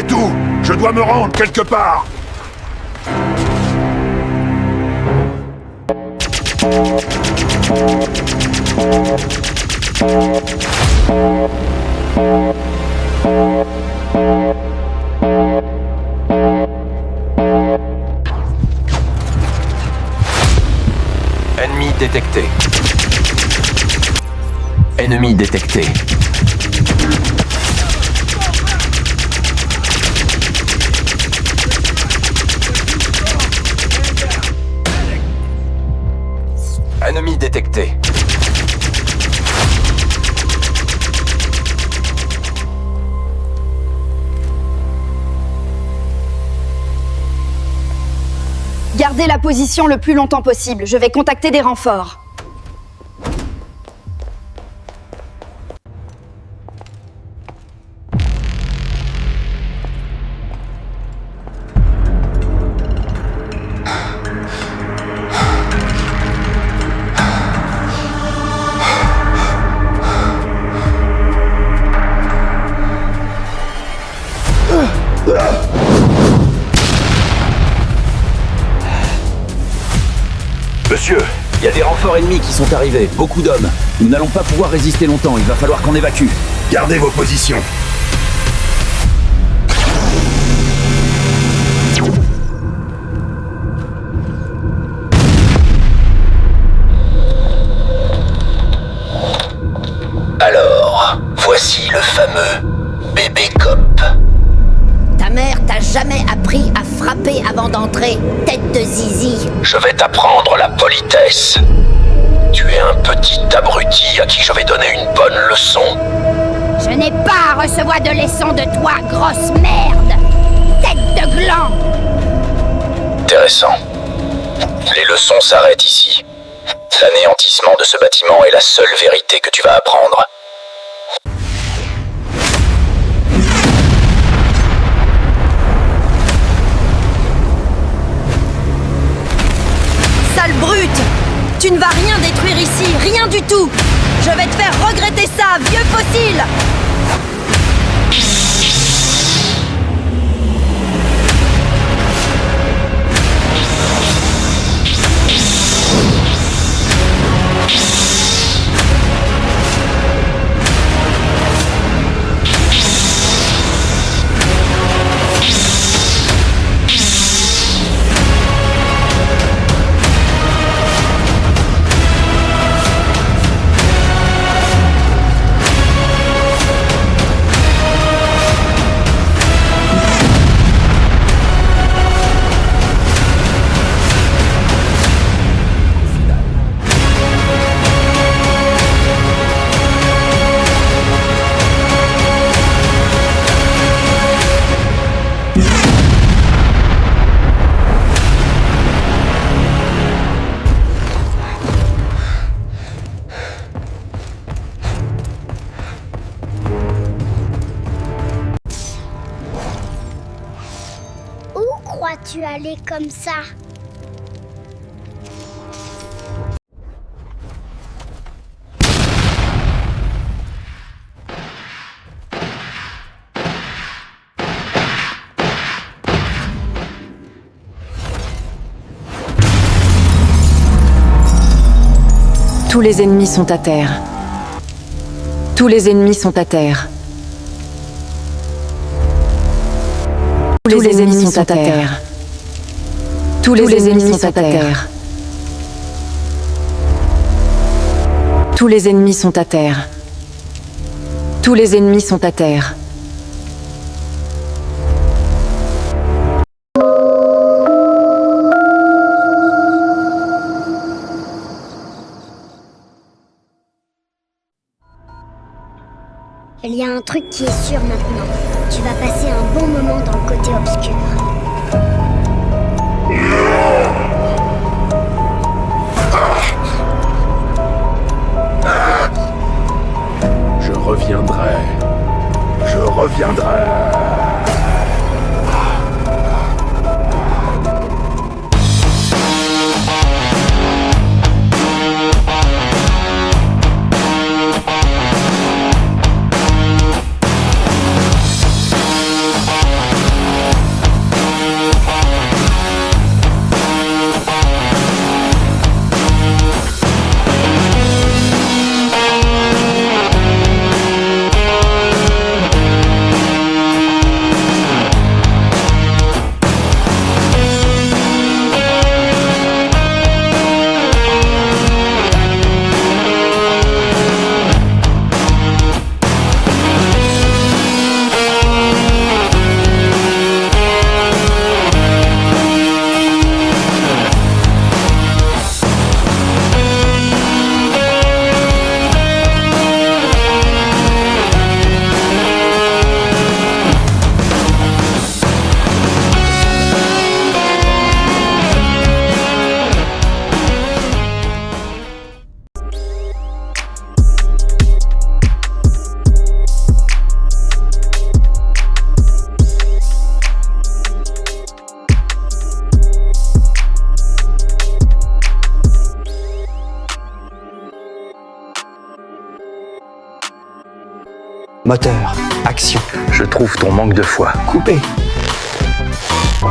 C'est tout. Je dois me rendre quelque part. Ennemi détecté. Ennemi détecté. Ennemi détecté. Gardez la position le plus longtemps possible. Je vais contacter des renforts. Monsieur, Il y a des renforts ennemis qui sont arrivés, beaucoup d'hommes. Nous n'allons pas pouvoir résister longtemps, il va falloir qu'on évacue. gardez vos positions. Alors, voici le fameux bébé cop. Ta mère t'a jamais appris à frapper avant d'entrer, tête de zizi. Je vais t'apprendre la politesse. Tu es un petit abruti à qui je vais donner une bonne leçon. Je n'ai pas à recevoir de leçons de toi, grosse merde. Tête de gland. Intéressant. Les leçons s'arrêtent ici. L'anéantissement de ce bâtiment est la seule vérité que tu vas apprendre. Sale brute! Tu ne vas rien détruire ici, rien du tout! Je vais te faire regretter ça, vieux fossile! Où crois-tu aller comme ça? Tous les ennemis sont à terre. Tous les ennemis sont à terre. Tous les ennemis sont à terre. Tous les ennemis sont à terre. Tous les ennemis sont à terre. Tous les ennemis sont à terre. Il y a un truc qui est sûr maintenant. Tu vas passer un bon moment dans le côté obscur. Je reviendrai. Je reviendrai. Moteur, action. Je trouve ton manque de foi. Coupé.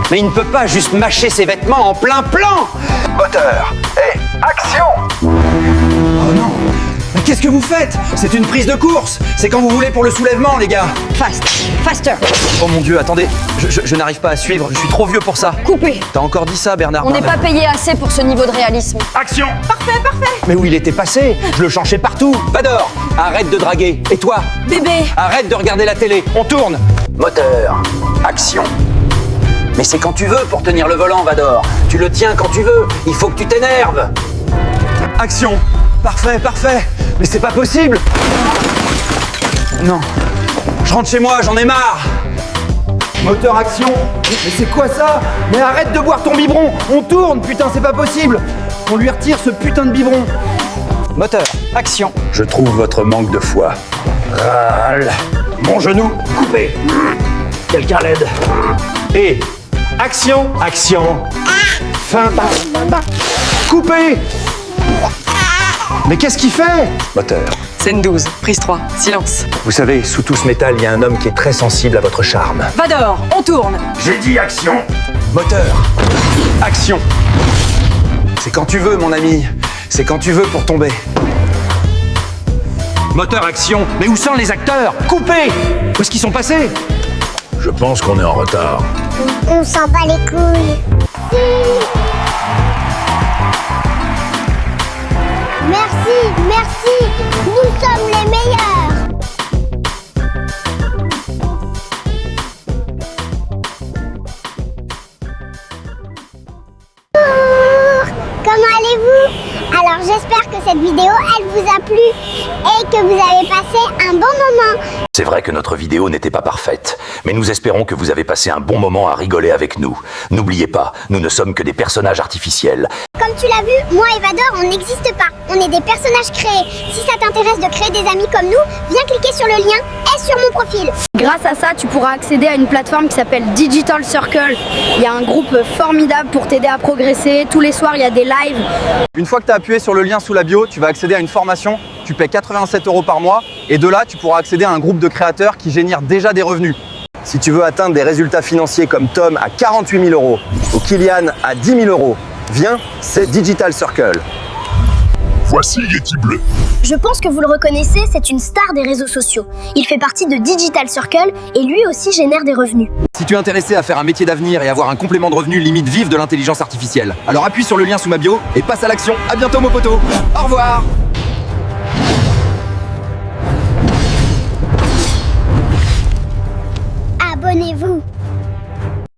Mais il ne peut pas juste mâcher ses vêtements en plein plan. Moteur, et action! Oh non. Mais qu'est-ce que vous faites? C'est une prise de course. C'est quand vous voulez pour le soulèvement, les gars. Faster. Oh mon Dieu, attendez. Je n'arrive pas à suivre. Je suis trop vieux pour ça. Coupé. T'as encore dit ça, Bernard? On n'est pas payé assez pour ce niveau de réalisme. Action! Mais où il était passé? Je le cherchais partout. Vador, arrête de draguer. Et toi? Bébé. Arrête de regarder la télé. On tourne. Moteur, action. Mais c'est quand tu veux pour tenir le volant, Vador. Tu le tiens quand tu veux. Il faut que tu t'énerves. Action. Parfait, parfait. Mais c'est pas possible. Non. Je rentre chez moi, j'en ai marre. Moteur, action. Mais c'est quoi ça? Mais arrête de boire ton biberon. On tourne, putain, c'est pas possible. On lui retire ce putain de biberon. Moteur, action. Je trouve votre manque de foi. Râle. Mon genou coupé. Quelqu'un l'aide. Et action, action. Fin. Coupé. Mais qu'est-ce qu'il fait? Moteur. Scène 12, prise 3, silence. Vous savez, sous tout ce métal, il y a un homme qui est très sensible à votre charme. Vador, on tourne. J'ai dit action! Moteur, action. C'est quand tu veux, mon ami. C'est quand tu veux pour tomber. Moteur, action. Mais où sont les acteurs? Coupé. Où est-ce qu'ils sont passés? Je pense qu'on est en retard. On s'en bat les couilles. Merci, nous sommes les meilleurs. Comment allez-vous? Alors j'espère que cette vidéo, elle vous a plu et que vous avez passé un bon moment. C'est vrai que notre vidéo n'était pas parfaite, mais nous espérons que vous avez passé un bon moment à rigoler avec nous. N'oubliez pas, nous ne sommes que des personnages artificiels. Comme tu l'as vu, moi et Vador, on n'existe pas. On est des personnages créés. Si ça t'intéresse de créer des amis comme nous, viens cliquer sur le lien et sur mon profil. Grâce à ça, tu pourras accéder à une plateforme qui s'appelle Digital Circle. Il y a un groupe formidable pour t'aider à progresser. Tous les soirs, il y a des lives. Une fois que tu as appuyé sur le lien sous la bio, tu vas accéder à une formation. Tu paies 87 € par mois et de là, tu pourras accéder à un groupe de créateurs qui génèrent déjà des revenus. Si tu veux atteindre des résultats financiers comme Tom à 48 000 € ou Kylian à 10 000 €, viens, c'est Digital Circle. Voici Yeti Bleu. Je pense que vous le reconnaissez, c'est une star des réseaux sociaux. Il fait partie de Digital Circle et lui aussi génère des revenus. Si tu es intéressé à faire un métier d'avenir et avoir un complément de revenu limite vive de l'intelligence artificielle, alors appuie sur le lien sous ma bio et passe à l'action. À bientôt, mon poteau. Au revoir.